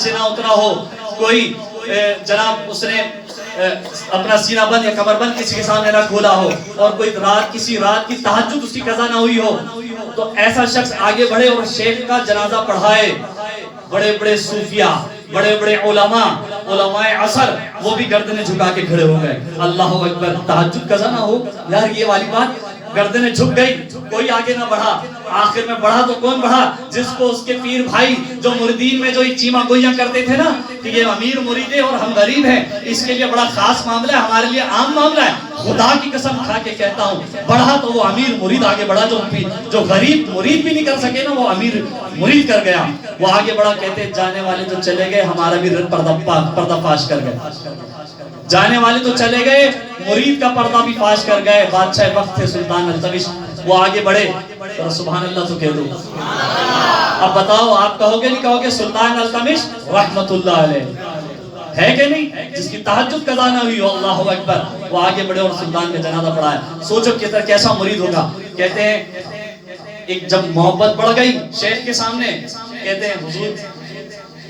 سے نہ اترا ہو، کوئی جناب اس نے اپنا سینہ بند یا کمر بند کسی کے سامنے نہ کھولا ہو، اور کوئی کسی رات کی تہجد اس کی قضا نہ ہوئی ہو، تو ایسا شخص آگے بڑھے اور شیخ کا جنازہ پڑھائے۔ بڑے بڑے صوفیاء، بڑے بڑے علماء عصر، وہ بھی گردنیں جھکا کے کھڑے ہو گئے۔ اللہ اکبر، تہجد قضا نہ ہو یار، یہ والی بات، گردنیں جھک گئی، کوئی آگے نہ بڑھا۔ آخر میں بڑھا تو کون بڑھا؟ جس کو اس کے پیر بھائی جو مریدین میں جو ایک چیما گوئیاں کرتے تھے نا کہ یہ امیر مرید ہے اور ہم غریب ہیں، اس کے لیے بڑا خاص معاملہ ہے، ہمارے لیے عام معاملہ ہے، خدا کی قسم کھا کے کہتا ہوں بڑھا تو وہ امیر مرید آگے بڑھا، جو غریب مرید بھی نہیں کر سکے نا وہ امیر مرید کر گیا۔ وہ آگے بڑھا، کہتے جانے والے تو چلے گئے، ہمارا بھی پردہ فاش کر گئے۔ جانے والے تو چلے گئے، مرید کا پردہ بھی فاش کر گئے۔ بادشاہ وقت تھے سلطان التمش، وہ آگے بڑھے، سبحان اللہ تو کہہ دو۔ اب بتاؤ، آپ کہو گے نہیں کہو گے سلطان التمش رحمت اللہ علیہ ہے کہ نہیں، جس کی تہجد قضا نہ ہوئی ہو؟ اللہ اکبر، وہ آگے بڑھے اور سلطان کا جنازہ پڑھایا۔ سوچو کیسا مرید ہوگا۔ کہتے ہیں ایک جب محبت بڑھ گئی شیخ کے سامنے، کہتے ہیں حضور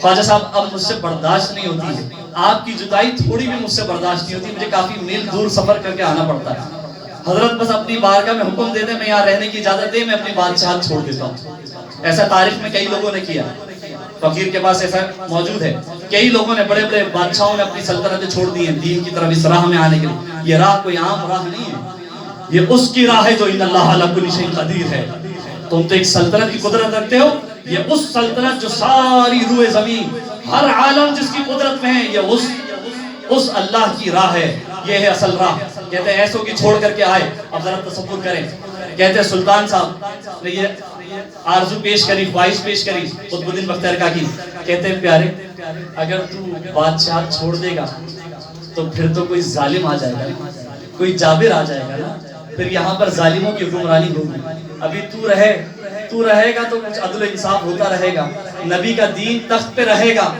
خواجہ صاحب اب مجھ سے برداشت نہیں ہوتی ہے، آپ کی جدائی تھوڑی بھی مجھ سے برداشت نہیں ہوتی، مجھے کافی میل دور سفر کر کے آنا پڑتا ہے، حضرت بس اپنی بارگاہ میں حکم دے دیں، میں یہاں رہنے کی اجازت دے، میں اپنی بادشاہت چھوڑ دیتا ہوں۔ ایسا تاریخ میں کئی لوگوں نے کیا، فقیر کے پاس ایسا موجود ہے، کئی لوگوں نے، بڑے بڑے بادشاہوں نے اپنی سلطنتیں چھوڑ دی ہیں دین کی طرف اس راہ میں آنے کے لیے۔ یہ راہ کوئی عام راہ نہیں ہے، یہ اس کی راہ ہے جو ان اللہ علی کل شیء قدیر ہے۔ تم تو ایک سلطنت کی قدرت رکھتے ہو، یہ اس سلطنت جو ساری روئے زمین، ہر عالم جس کی قدرت میں ہے، یہ اس اللہ کی راہ ہے، یہ ہے اصل راہ۔ کہتے ہیں ایسوں کی چھوڑ کر کے آئے۔ اب ذرا تصور کریں، کہتے ہیں سلطان صاحب نے یہ آرزو پیش کری، خواہش پیش کری قطب الدین بختیار کی۔ کہتے ہیں پیارے اگر تو بادشاہ چھوڑ دے گا تو پھر تو کوئی ظالم آ جائے گا، کوئی جابر آ جائے گا نا، پھر یہاں پر ظالموں کی حکمرانی ہوگی۔ ابھی تو رہے گا تو کچھ عدل و انصاف ہوتا رہے گا، نبی کا دین تخت پہ رہے گا،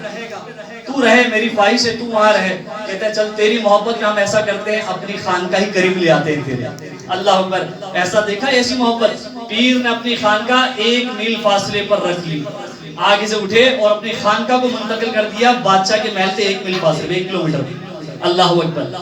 تو رہے، میری خواہش ہے تو وہاں رہے۔ کہتے ہیں چل تیری محبت میں ہم ایسا کرتے ہیں، اپنی خانقاہ ہی قریب لے آتے ہیں تیرے۔ اللہ اکبر، ایسا دیکھا ایسی محبت، پیر نے اپنی خانقاہ 1 میل فاصلے پر رکھ لی، آگے سے اٹھے اور اپنی خانقاہ کو منتقل کر دیا بادشاہ کے محل سے 1 میل فاصلے، 1 کلومیٹر۔ اللہ اکبر،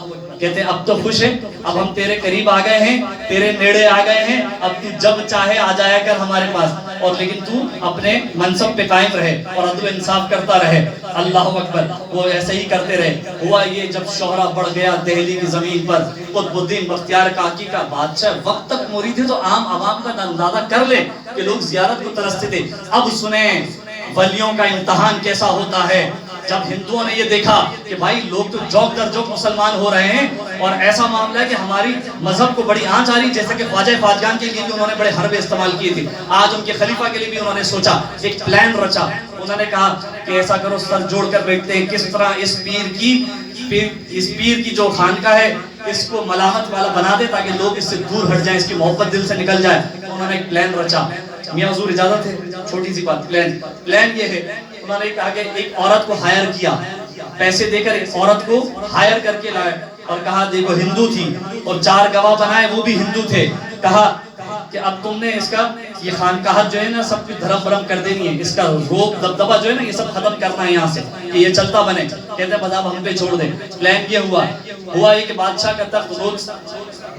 کہتے ہیں اب تو خوش ہے، اب ہم تیرے قریب آ گئے ہیں، تیرے نیڑے آ گئے ہیں، اب تو جب چاہے آ جایا کر ہمارے پاس، اور لیکن تو اپنے منصب پہ قائم رہے اور عدل و انصاف کرتا رہے۔ اللہ اکبر، وہ ایسے ہی کرتے رہے۔ ہوا یہ جب شہرہ بڑھ گیا دہلی کی زمین پر، قطب الدین بختیار کاکی کا بادشاہ وقت تک مرید تھے تو عام عوام کا اندازہ کر لے کہ لوگ زیارت کو ترستے تھے۔ اب سنیں ولیوں کا امتحان کیسا ہوتا ہے۔ جب ہندوؤں نے یہ دیکھا کہ بھائی لوگ تو جوک در جوک مسلمان ہو رہے ہیں، اور ایسا معاملہ ہے کہ ہماری مذہب کو بڑی آنچ آ رہی، جیسا کہ خواجہ خواجگان کے لیے بھی انہوں نے بڑے حربے استعمال کیے تھے، آج ان کے خلیفہ کے لیے بھی انہوں نے سوچا، ایک پلان رچا۔ انہوں نے کہا کہ ایسا کرو، سر جوڑ کر بیٹھتے ہیں، کس طرح اس پیر کی جو خانقاہ ہے اس کو ملامت والا بنا دے تاکہ لوگ اس سے دور ہٹ جائیں، اس کی محبت دل سے نکل جائے۔ انہوں نے ایک پلان رچا۔ میاں حضور اجازت ہے، چھوٹی سی بات، پلان یہ ہے، انہوں نے کہا کہ ایک عورت کو ہائر کیا، پیسے دے کر ایک عورت کو ہائر کر کے لائے، اور کہا دیکھو ہندو تھی، اور 4 گواہ بنائے وہ بھی ہندو تھے۔ کہا کہ اب تم نے اس کا یہ خانقاہت جو ہے نا سب کچھ دھرم برم کر دینی ہے، اس کا روب دبدبہ جو ہے نا یہ سب ختم کرنا ہے یہاں سے کہ یہ چلتا بنے۔ کہتے ہیں بس اب ہم پہ چھوڑ دیں۔ پلان یہ ہوا یہ کہ بادشاہ کا تخت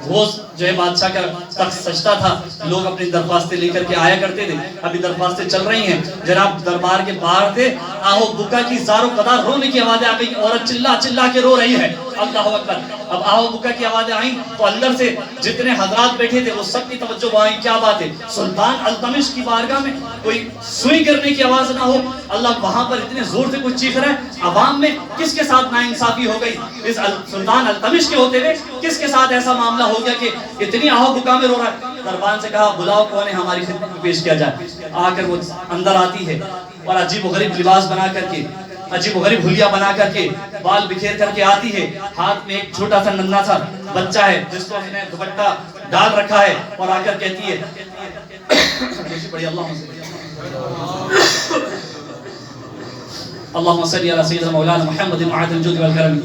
روز جو ہے بادشاہ کا تخت سجتا تھا، لوگ اپنی درخواستیں لے کر کے آیا کرتے تھے۔ ابھی درخواستیں چل رہی ہیں، جناب دربار کے باہر تھے، آہو بکا کی زارو قدار رونے کی آوازیں آ گئی، عورت چلا کے رو رہی ہے۔ اللہ اکبر، اب آہو بکا کی آوازیں آئیں تو اندر سے جتنے حضرات بیٹھے تھے وہ سب کی توجہ وہاں کیا بات ہے، سلطان التمش کی بارگاہ میں کوئی سوئی کرنے کی آواز نہ ہو۔ اللہ وہاں پر اتنے زور سے کچھ چیخ رہا ہے، عوام میں کس کے ساتھ ناانصافی ہو گئی، اس سلطان التمش کے ہوتے ہوئے کس کے ساتھ ایسا معاملہ ہو گیا کہ اتنی آہو بکا میں رو رہا ہے۔ دربان سے کہا بلاؤ کون ہے، ہماری خدمت میں پیش کیا جائے۔ آ کر وہ اندر آتی ہے اور عجیب و غریب لباس بنا کر کے، عجیب و غریب حلیہ بنا کر کے، بال بکھیر کر کے آتی ہے، ہاتھ میں ایک چھوٹا سا ننھا سا بچہ ہے جس کو ہم نے دوپٹہ ڈال رکھا ہے، اور آ کر کہتی ہے اللہم صلی علی سیدنا مولانا محمد معاذ الجود والکرم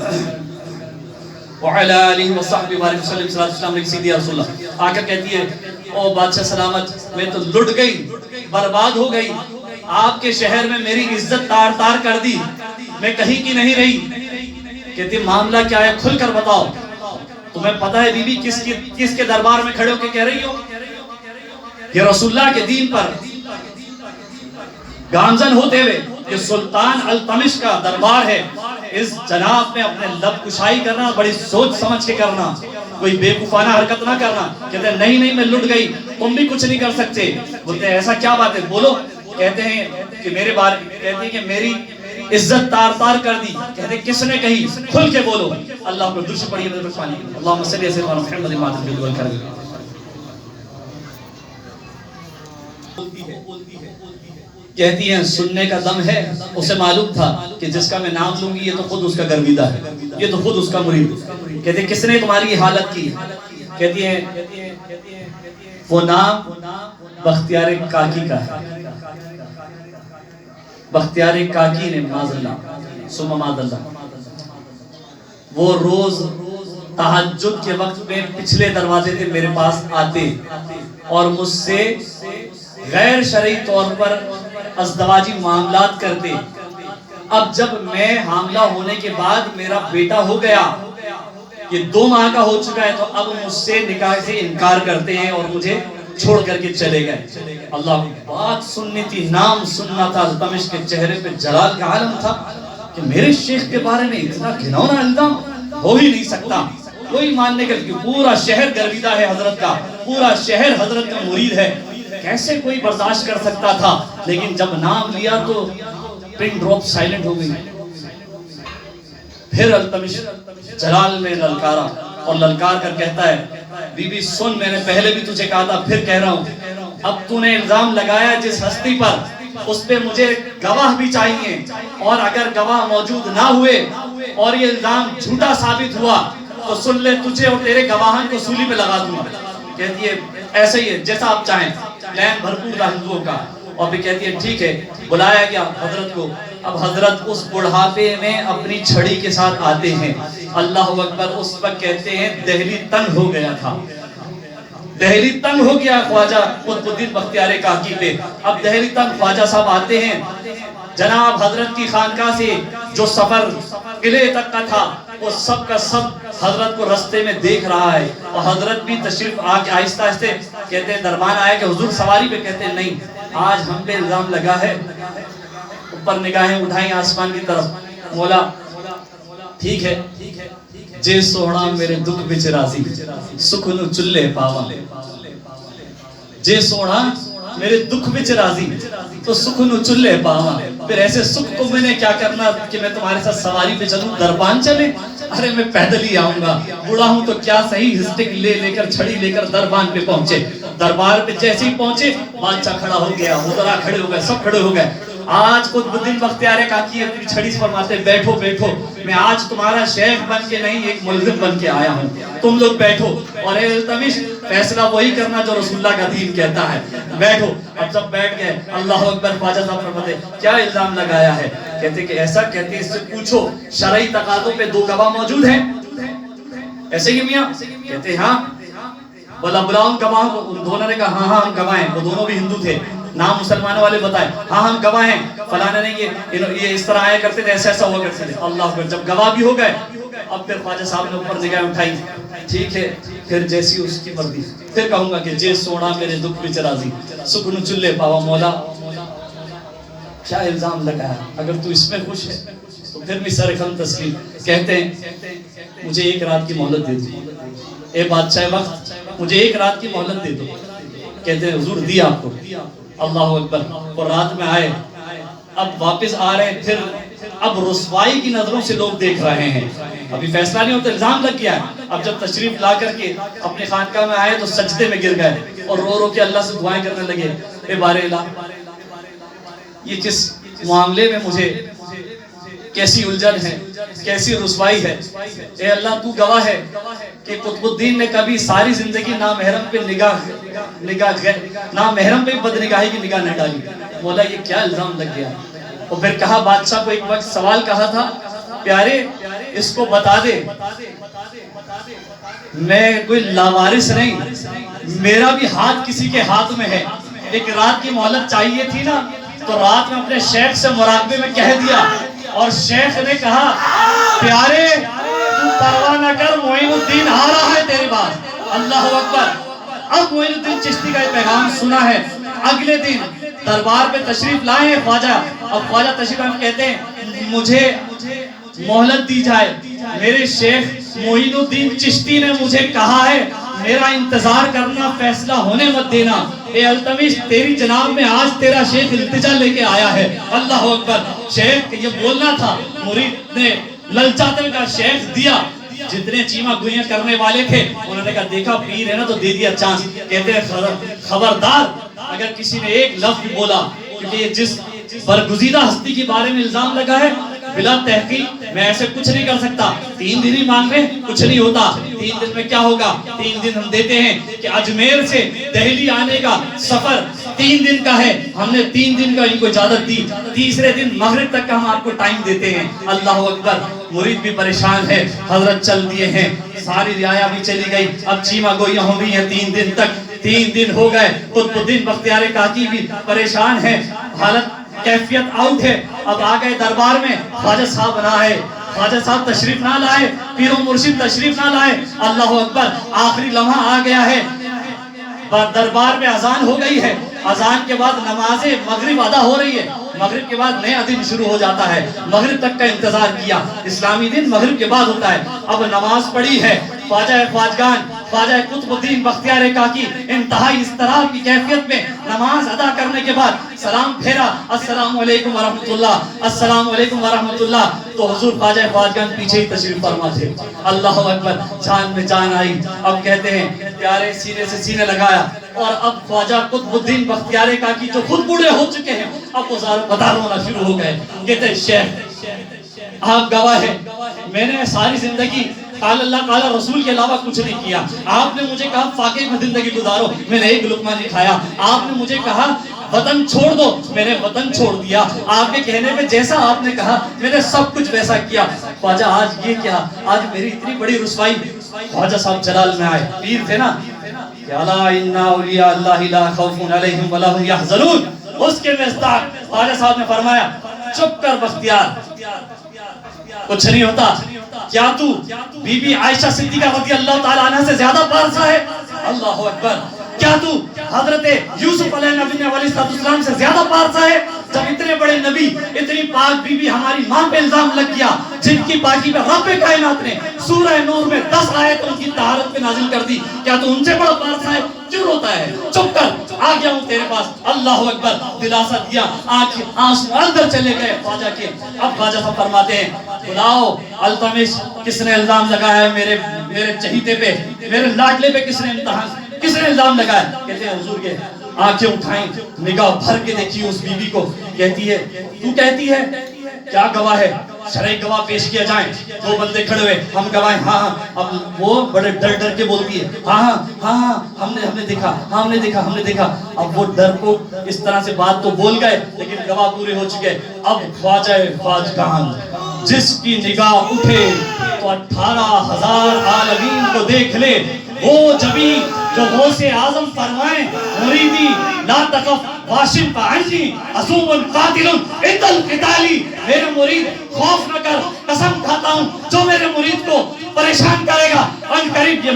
وعلی آلہ وصحبہ وبارک وسلم صلی اللہ علیہ وسلم یا رسول اللہ۔ آ کر کہتی ہے او بادشاہ سلامت، میں تو لٹ گئی، برباد ہو گئی، آپ کے شہر میں میری عزت تار تار کر دی، میں کہیں کی نہیں رہی. کہتی معاملہ کیا ہے کھل کر بتاؤ. تمہیں پتہ ہے بی بی کس کے دربار میں کھڑے ہو کے کہہ رہی ہو؟ یہ رسول اللہ کے دین پر گامزن ہوتے ہوئے کہ سلطان التمش کا دربار ہے، اس جناب میں اپنے لب کشائی کرنا بڑی سوچ سمجھ کے کرنا، کوئی بے وقوفانہ حرکت نہ کرنا. کہتے ہیں نہیں میں لٹ گئی، تم بھی کچھ نہیں کر سکتے. بولتے ہیں ایسا کیا بات ہے بولو. کہتے ہیں کہ کہتے ہیں کہ میری عزت تار تار کر دی. کہتے ہیں کس نے کہی؟ کھل کے بولو. اللہ کو درود پڑھیے اللہم صلی علی محمد محمد. کہتی ہیں سننے کا دم ہے، اسے معلوم تھا کہ جس کا میں نام لوں گی یہ تو خود اس کا گرویدہ ہے، یہ تو خود اس کا مرید. کہتے ہیں کس نے تمہاری یہ حالت کی؟ کہتی ہیں وہ نام بختیار کاکی کا ہے. بختیار کاکی نے معاذ اللہ ثم معاذ اللہ وہ روز تہجد کے وقت میں پچھلے دروازے سے میرے پاس آتے اور مجھ سے غیر شرعی طور پر ازدواجی معاملات کرتے. اب جب میں حاملہ ہونے کے بعد میرا بیٹا ہو گیا، یہ 2 ماہ کا ہو چکا ہے، تو اب مجھ سے نکاح سے انکار کرتے ہیں اور مجھے چھوڑ کر کے چلے گئے. اللہ کی بات سننی تھی، نام سننا تھا. التمش کے چہرے پہ جلال کا عالم تھا کہ میرے شیخ کے بارے میں اتنا گھناؤنا الزام ہو ہی نہیں سکتا. کوئی ماننے کا پورا شہر گرویدہ ہے حضرت کا، پورا شہر حضرت کا مرید ہے، کیسے کوئی برداشت کر سکتا تھا. لیکن جب نام لیا تو پن ڈراپ سائلنٹ ہو گئی. پھر التمش جلال میں للکارا اور للکار کر کہتا ہے بی بی سن، میں نے پہلے بھی تجھے کہا تھا پھر کہہ رہا ہوں، اب تو نے الزام لگایا جس ہستی پر، اس پہ مجھے گواہ بھی چاہیے، اور اگر گواہ موجود نہ ہوئے اور یہ الزام جھوٹا ثابت ہوا تو سن لے تجھے اور تیرے گواہان کو سولی پہ لگا دوں گا. کہتی ہے ایسے ہی ہے جیسا آپ چاہیں. پلان بھرپور تھا ہندوؤں کا. اور پھر کہتی ہے ٹھیک ہے. بلایا گیا حضرت کو. اب حضرت اس بڑھاپے میں اپنی چھڑی کے ساتھ آتے ہیں. اللہ اکبر. اس وقت کہتے ہیں دہلی تنگ ہو گیا تھا، دہلی تنگ ہو گیا خواجہ قطب الدین بختیار کاکی پہ. اب دہلی تنگ خواجہ صاحب آتے ہیں. جناب حضرت کی خانقاہ سے جو سفر قلعے تک کا تھا وہ سب کا سب حضرت کو رستے میں دیکھ رہا ہے. اور حضرت بھی تشریف آ کے آہستہ آہستہ کہتے ہیں دربان آیا کہ حضور سواری پہ. کہتے ہیں نہیں، آج ہم پہ الزام لگا ہے. اوپر نگاہیں اٹھائیں آسمان کی طرف. مولا ٹھیک ہے، جے سونا میرے دکھ بچ راضی سکھ نو چلے پاوا. جے سونا میرے دکھ بچ راضی تو سکھ نو چلے پاوا. پھر ایسے سکھ کو میں نے کیا کرنا کہ میں تمہارے ساتھ سواری پہ چلوں؟ دربان چلے؟ ارے میں پیدل ہی آؤں گا. بوڑھا ہوں تو کیا صحیح. ہسٹک لے کر چھڑی لے کر دربان پہ پہنچے. دربار پہ جیسے ہی پہنچے بادشاہ کھڑا ہو گیا، وزراء کھڑے ہو گئے، سب کھڑے ہو گئے. آج قطب الدین بختیار کاکی اپنی چھڑی سے فرماتے بیٹھو بیٹھو، میں آج تمہارا شیخ بن کے نہیں ایک ملزم بن کے آیا ہوں، تم لوگ بیٹھو. اور اے التمش فیصلہ وہی کرنا جو رسول اللہ کا دین کہتا ہے، بیٹھو. اب سب بیٹھ گئے. اللہ اکبر. خواجہ صاحب فرماتے کیا الزام لگایا ہے؟ کہتے کہ ایسا. کہتے اس سے پوچھو شرعی تقاضوں پہ 2 گواہ موجود ہیں. ایسے ہی میاں؟ کہتے ہاں. بولا بلاؤں گواہ کو. ان دونوں نے کہا ہاں ہم گواہ ہیں. وہ دونوں بھی ہندو تھے. نام مسلمانوں والے بتائے ہاں ہم گواہ ہیں. فلانے نے یہ اس طرح آیا کرتے تھے، ایسا ایسا ہوا کرتے تھے. اللہ اکبر. جب گواہ بھی ہو گئے اب پھر خواجہ صاحب نے اوپر نگاہیں اٹھائی. ٹھیک ہے پھر جیسی اس کی مرضی. پھر کہوں گا کہ جے سونا میرے دکھ بچ راضی سکھ نو چلے پاوا. مولا کیا الزام لگایا؟ اگر تو اس میں خوش ہے تو پھر بھی سر خم تسلیم. کہتے ہیں مجھے 1 رات کی مہلت دے دو. اے بادشاہ وقت مجھے 1 رات کی مہلت دے دو. کہتے ہیں حضور دی آپ کو. اللہ اکبر. اور رات میں آئے. اب واپس آ رہے ہیں. پھر اب رسوائی کی نظروں سے لوگ دیکھ رہے ہیں. ابھی فیصلہ نہیں ہوتا، الزام لگ گیا ہے. اب جب تشریف لا کر کے اپنے خانقاہ میں آئے تو سجدے میں گر گئے اور رو رو کے اللہ سے دعائیں کرنے لگے. اے بار الہ، یہ جس معاملے میں مجھے کیسی الجھن ہے، کیسی رسوائی ہے. اے اللہ تو گواہ ہے کہ قطب الدین نے کبھی ساری زندگی نامحرم پہ نامحرم پہ بدنگاہی کی نگاہ نہ ڈالی. مولا یہ کیا الزام لگ گیا؟ اور پھر کہا بادشاہ کو ایک وقت سوال کہا تھا پیارے اس کو بتا دے میں کوئی لاوارث نہیں، میرا بھی ہاتھ کسی کے ہاتھ میں ہے. 1 رات کی مہلت چاہیے تھی نا. تو رات میں اپنے شیخ سے مراقبے میں کہہ دیا، اور شیخ نے کہا پیارے تو پرواہ نہ کر، معین الدین آ رہا ہے تیری بات۔ اللہ اکبر۔ اب معین الدین چشتی کا یہ پیغام سنا ہے۔ اگلے دن دربار پہ تشریف لائے ہیں خواجہ۔ اب خواجہ تشریف لائے کہتے ہیں مجھے مہلت دی جائے، میرے شیخ معین الدین چشتی نے مجھے کہا ہے میرا انتظار کرنا، فیصلہ ہونے مت دینا۔ اے التمش تیری جناب میں آج تیرا شیخ التجا لے کے آیا ہے۔ اللہ اکبر۔ شیخ یہ بولنا تھا، مرید نے للچاتے ہوئے کہا شیخ دیا۔ جتنے چیمہ گوئیاں کرنے والے تھے انہوں نے کہا دیکھا پیر ہے نا تو دے دیا چانس۔ کہتے ہیں خبردار اگر کسی نے ایک لفظ بولا، کیونکہ یہ جس برگزیدہ ہستی کے بارے میں الزام لگا ہے، بلا تحقیق میں ایسے کچھ نہیں کر سکتا۔ 3 دن ہی مانگ رہے کچھ نہیں ہوتا۔ 3 دن میں کیا ہوگا؟ 3 دن ہم دیتے ہیں کہ اجمیر سے دہلی آنے کا سفر 3 دن کا ہے، ہم نے 3 دن کا ان کو اجازت دی، تیسرے دن مغرب تک کا ہم آپ کو ٹائم دیتے ہیں۔ اللہ اکبر۔ مرید بھی پریشان ہے، حضرت چل دیے ہیں، ساری رعایا بھی چلی گئی، اب چیمہ گوئیاں ہو رہی ہیں 3 دن تک۔ 3 دن ہو گئے، قطب الدین بختیار کاکی بھی پریشان ہے، حالت کیفیت آؤٹ ہے۔ اب آ گئے دربار میں، خواجہ صاحب نہ آئے، خواجہ صاحب تشریف نہ لائے، پیر و مرشد تشریف نہ لائے۔ اللہ اکبر۔ آخری لمحہ آ گیا ہے، دربار میں اذان ہو گئی ہے، اذان کے بعد نماز مغرب ادا ہو رہی ہے، مغرب کے بعد نیا دن شروع ہو جاتا ہے۔ مغرب تک کا انتظار کیا، اسلامی دن مغرب کے بعد ہوتا ہے۔ اب نماز پڑھی ہے، خواجہ خواجگان خواجہ قطب الدین بختیار کاکی انتہائی اضطراب کی کیفیت میں نماز ادا کرنے کے بعد سلام پھیرا، السلام علیکم ورحمۃ اللہ، السلام علیکم ورحمۃ اللہ، تو حضور خواجہ خواجگان پیچھے ہی تشریف فرما تھے۔ اللہ اکبر۔ جان میں جان آئی۔ اب کہتے ہیں پیارے سینے سے سینے لگایا، اور اب خواجہ قطب الدین بختیار کاکی جو خود بوڑھے ہو چکے ہیں اب وہ بدار ہونا شروع ہو گئے۔ کہتے ہیں شیخ آپ گواہ ہیں، میں نے ساری زندگی قال اللہ قال رسول کے علاوہ کچھ نہیں کیا۔ آپ نے مجھے کہا فاقے میں زندگی گزارو، میں نے ایک لقمہ نہیں کھایا۔ آپ نے مجھے کہا وطن چھوڑ دو، میں نے وطن چھوڑ دیا۔ آپ کے کہنے پہ جیسا آپ نے کہا میں نے سب کچھ ویسا کیا۔ خواجہ آج یہ کیا، آج میری اتنی بڑی رسوائی۔ خواجہ صاحب جلال میں آئے، پیر تھے نا، الا ان اولیاء اللہ لا خوف علیہم ولا هم يحزنون، اس کے مصداق خواجہ صاحب نے فرمایا چپ کر بختیار، کچھ نہیں ہوتا۔ کیا تو بی بی عائشہ صدیقہ رضی اللہ تعالی عنہ سے زیادہ پارسا ہے؟ اللہ اکبر۔ کیا تو حضرت یوسف علیہ نبی علیہ السلام سے زیادہ پارسا ہے؟ جب اتنے بڑے نبی، اتنی پاک بی بی ہماری ماں پہ الزام لگ گیا، جن کی پاکی پہ رب کائنات نے سورہ نور میں 10 آیت ان کی طہارت پہ نازل کر دی، کیا تو ان سے بڑا پارسا ہے؟ کیوں روتا ہے؟ چپ کر، آ گیا ہوں تیرے پاس۔ اللہ اکبر۔ دلاسا دیا، آنسو اندر چلے گئے خواجہ کے۔ اب خواجہ صاحب فرماتے ہیں بلاؤ التمش، کس نے الزام لگایا ہے میرے چہیتے پہ، میرے لاڈلے پہ کس نے کس نے الزام لگایا؟ کہتے ہیں حضور کے آنکھیں اٹھائیں، نگاہ بھر کے دیکھی اس بی بی کو، کہتی ہے تو کہتی ہے کیا گواہ ہے؟ شرعی گواہ پیش کیا جائیں۔ 2 بندے کھڑے ہوئے، ہم گواہ، ہاں ہاں۔ اب وہ بڑے ڈر ڈر کے بولتی ہے ہاں ہاں ہاں ہاں ہم نے دیکھا، ہم نے دیکھا، ہم نے دیکھا۔ اب وہ ڈر کو اس طرح سے بات تو بول گئے لیکن گواہ پورے ہو چکے۔ اب خواجہ خواجگان جس کی نگاہ اٹھے تو 18,000 عالمین کو دیکھ لے، وہ جبھی جو غوث اعظم فرمائیں مریدی لا تخف واشن فعنی عصوم قاتل عند القتالی، میرے مرید خوف نہ کر، قسم کھاتا ہوں جو میرے مرید کو پریشان کرے گا ان قریب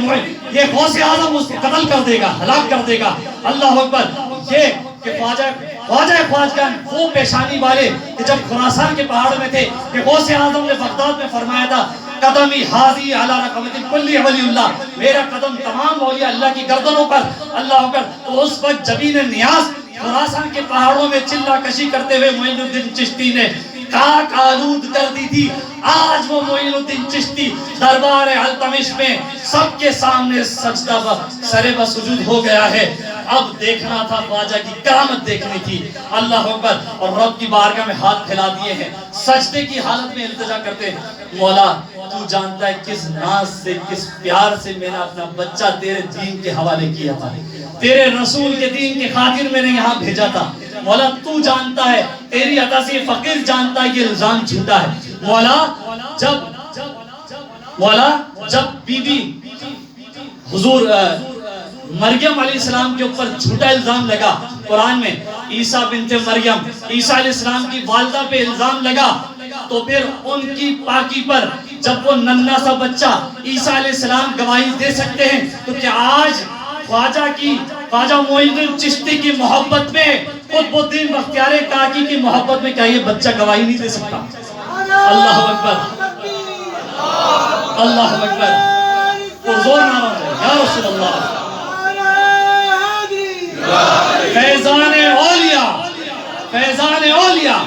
یہ غوث اعظم اس کو قتل کر دے گا، ہلاک کر دے گا۔ اللہ اکبر۔ یہ کہ خواجہ خواجگان وہ پیشانی والے کہ جب خراسان کے پہاڑ میں تھے کہ غوث اعظم نے بغداد میں فرمایا تھا قدمی حاضی علی رقبت کل ولی اللہ، میرا قدم تمام اولیاء اللہ کی گردنوں پر۔ اللہ اکبر۔ تو اس وقت جبین نیاز خراسان کے پہاڑوں میں چلا کشی کرتے ہوئے معین الدین چشتی نے کاک آلود کر دی تھی۔ آج وہ معین الدین چشتی دربار التمش میں سب کے سامنے سجدہ سر بسجود ہو گیا ہے۔ اب دیکھنا تھا خواجہ کی کرامت دیکھنی تھی۔ اللہ اکبر۔ اور رب کی بارگاہ میں ہاتھ پھیلا دیے ہیں، سجدے کی حالت میں التجا کرتے، مولا تو جانتا ہے کس ناز سے، کس پیار سے میں نے اپنا بچہ تیرے دین کے حوالے کیا تھا، تیرے رسول کے دین کی خاطر میں نے یہاں بھیجا تھا۔ مولا تو جانتا ہے، تیری عطا سے فقیر جانتا ہے یہ الزام جھوٹا ہے۔ مولا جب بی بی حضور مریم علیہ السلام کے اوپر جھوٹا الزام لگا قرآن میں، عیسیٰ بنت مریم، عیسیٰ علیہ السلام کی والدہ پہ الزام لگا، تو پھر ان کی پاکی پر جب وہ ننھا سا بچہ عیسیٰ علیہ السلام گواہی دے سکتے ہیں، تو کیا آج خواجہ معین الدین چشتی کی محبت میں، قطب الدین بختیار کاکی کی محبت میں کیا یہ بچہ گواہی نہیں دے سکتا؟ اللہ اکبر، اللہ اکبر، پرزور نعرہ ہے یا رسول اللہ۔ فیضان اولیاء، فیضان اولیاء،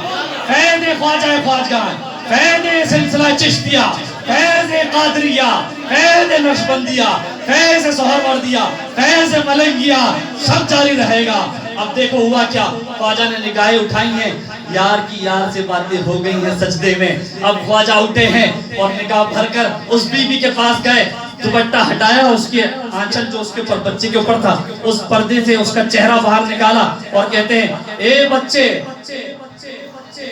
فیض خواجہ خواجگان، فیض سلسلہ چشتیہ، فیض قادریہ، فیض نقشبندیہ، فیض سہروردیہ، فیض ملنگیہ، سب جاری رہے گا۔ اب دیکھو ہوا کیا، خواجہ نے نگاہیں اٹھائی ہیں، یار کی یار سے باتیں ہو گئی ہیں سجدے میں۔ اب خواجہ اٹھے ہیں اور نگاہ بھر کر اس بی بی کے پاس گئے، دوپٹہ ہٹایا، اس کے آنچل جو اس کے اوپر بچے کے اوپر تھا اس پردے سے اس کا چہرہ باہر نکالا اور کہتے ہیں، اے بچے،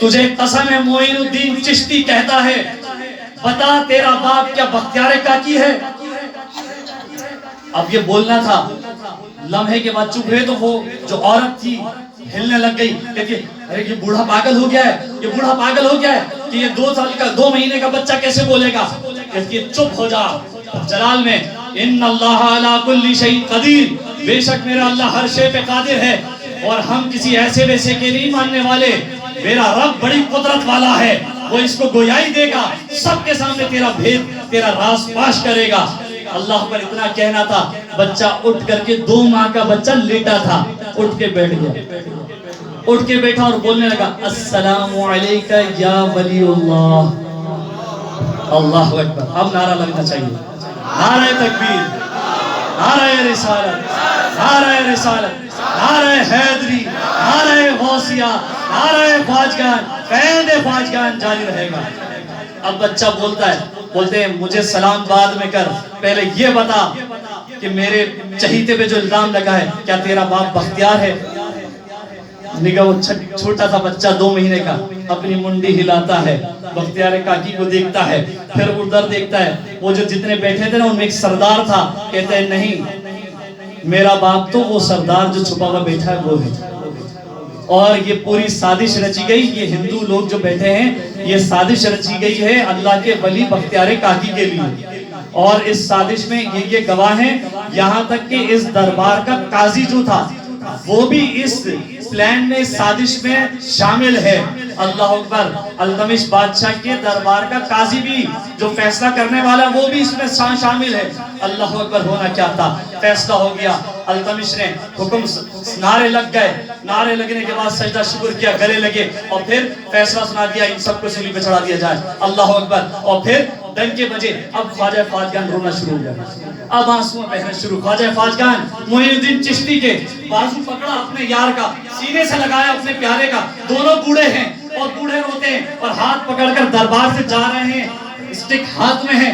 تجھے قسم ہے معین الدین چشتی کہتا ہے، بتا تیرا باپ کیا بختیار کاکی ہے؟ اب یہ بولنا تھا، لمحے کے بعد چپ ہوئے تو وہ جو عورت تھی ہلنے لگ گئی، کہتی ہے ارے یہ بوڑھا پاگل ہو گیا ہے، یہ بوڑھا پاگل ہو گیا ہے کہ یہ 2 مہینے کا بچہ کیسے بولے گا؟ کہتی ہے چپ ہو جا۔ جلال میں ان اللہ علی کل شیء قدیر، بے شک میرا اللہ ہر شے پہ قادر ہے، اور ہم کسی ایسے ویسے کے نہیں ماننے والے، میرا رب بڑی قدرت والا ہے، وہ اس کو گویائی دے گا، سب کے سامنے تیرا بھید، تیرا راز پاش کرے گا۔ اللہ پر اتنا کہنا تھا، بچہ اٹھ کر کے 2 ماہ کا بچہ لیٹا تھا، اٹھ کے بیٹھ گیا، اٹھ کے بیٹھا اور بولنے لگا، السلام علیکہ یا ولی اللہ۔ اللہ اکبر۔ اب نعرہ لگنا چاہیے، نعرہ تکبیر، نعرہ رسالت، نعرہ رسالت، نعرہ حیدری، نعرہ غوثیہ، نعرہ خواجگان، فیض خواجگان جاری رہے گا۔ اب بچہ بولتا ہے، بولتے ہیں مجھے سلام بعد میں کر، پہلے یہ بتا کہ میرے چہیتے پہ جو الزام لگا ہے کیا تیرا باپ بختیار ہے؟ نگاہ وہ چھوٹا تھا بچہ 2 مہینے کا، اپنی منڈی ہلاتا ہے، بختیار کاکی کو دیکھتا ہے، پھر ادھر دیکھتا ہے، وہ جو جتنے بیٹھے تھے نا ان میں ایک سردار تھا، کہتے ہیں نہیں میرا باپ تو وہ سردار جو چھپا ہوا بیٹھا ہے وہ ہے، اور یہ پوری سازش رچی گئی، یہ ہندو لوگ جو بیٹھے ہیں یہ سازش رچی گئی ہے اللہ کے ولی بختیار کاکی کے لیے، اور اس سازش میں یہ گواہ ہیں، یہاں تک کہ اس دربار کا قاضی جو تھا وہ بھی اس پلان میں سازش میں شامل ہے۔ اللہ اکبر۔ التمش بادشاہ کے دربار کا قاضی بھی جو فیصلہ کرنے والا وہ بھی اس میں شامل ہے۔ اللہ اکبر۔ ہونا کیا تھا، فیصلہ ہو گیا، التمش نے حکم، نعرے لگ گئے، نعرے لگنے کے بعد سجدہ شکر کیا، گلے لگے، اور پھر فیصلہ سنا دیا ان سب کو صلیب پہ چڑھا دیا جائے۔ اللہ اکبر۔ اور پھر ڈنکے بجے، اب خواجہ خواجگان رونا شروع ہو گیا، اب آنسو بہنا شروع۔ خواجہ خواجگان معین الدین چشتی کے بازو پکڑا اپنے یار کا، سینے سے لگایا اپنے پیارے کا، دونوں بوڑھے ہیں اور بوڑھے روتے ہیں اور ہاتھ پکڑ کر دربار سے جا رہے ہیں، اسٹک ہاتھ میں ہے۔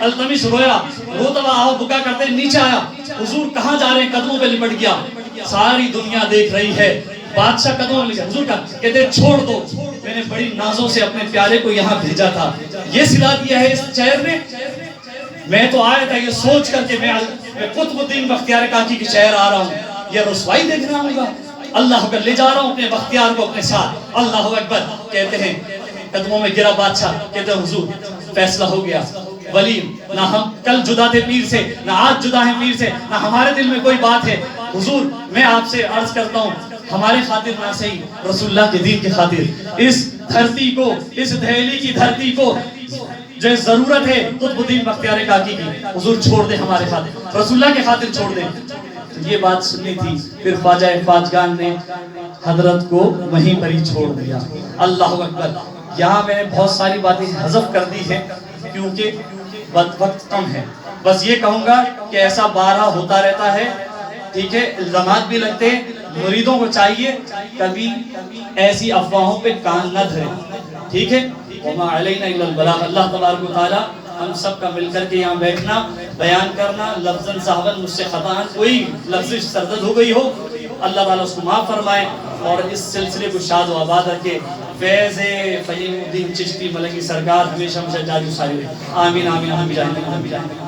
التمش رویا، روتا ہوا آہو بکا کرتے نیچے آیا، حضور کہاں جا رہے ہیں؟ قدموں پہ لپٹ گیا، ساری دنیا دیکھ رہی ہے، بادشاہ قدموں میں لگا، حضور کا کہتے چھوڑ دو، میں نے بڑی نازوں سے اپنے پیارے کو یہاں بھیجا تھا، یہ سلا دیا ہے اس شہر میں، میں تو آیا تھا یہ سوچ کر کہ میں قطب الدین بختیار کاکی کے شہر آ رہا ہوں، یہ رسوائی دیکھنا ہوگا، اللہ اکبر، لے جا رہا ہوں اپنے بختیار کو اپنے ساتھ۔ اللہ اکبر۔ کہتے ہیں قدموں میں گرا بادشاہ، کہتے ہیں حضور فیصلہ ہو گیا، ولی نہ ہم کل جدا تھے پیر سے، نہ آج جدا ہیں پیر سے، نہ ہمارے دل میں کوئی بات ہے، حضور میں آپ سے عرض کرتا ہوں ہمارے خاطر نہ صحیح رسول اللہ کے دین کے خاطر اس دھرتی کو، اس دہلی کی دھرتی کو جو ضرورت ہے قطب الدین بختیار کاکی کی، حضور چھوڑ دیں ہمارے خاطر، رسول اللہ کے خاطر چھوڑ دیں۔ یہ بات سنی تھی، پھر خواجہ خواجگان نے حضرت کو وہیں پر ہی چھوڑ دیا۔ اللہ اکبر۔ یہاں میں نے بہت ساری باتیں حذف کر دی ہیں کیونکہ وقت کم ہے، بس یہ کہوں گا کہ ایسا بارہا ہوتا رہتا ہے، ٹھیک ہے، الزامات بھی لگتے ہیں، مریدوں کو چاہیے کبھی ایسی افواہوں پہ کان نہ دھریں، ٹھیک ہے، وما علینا الا البلاغ۔ اللہ تبارک و تعالی ہم سب کا مل کر کے یہاں بیٹھنا، بیان کرنا، لفظاً صاحباً مجھ سے خطاً کوئی لفظ سردد ہو گئی ہو، اللہ تعالیٰ اس کو معاف فرمائے اور اس سلسلے کو شاد و آباد رکھے۔ فیض فہیم الدین چشتی ملنگی سرکار ہمیشہ ہمیشہ جاری و ساری رہے۔ آمین آمین آمین۔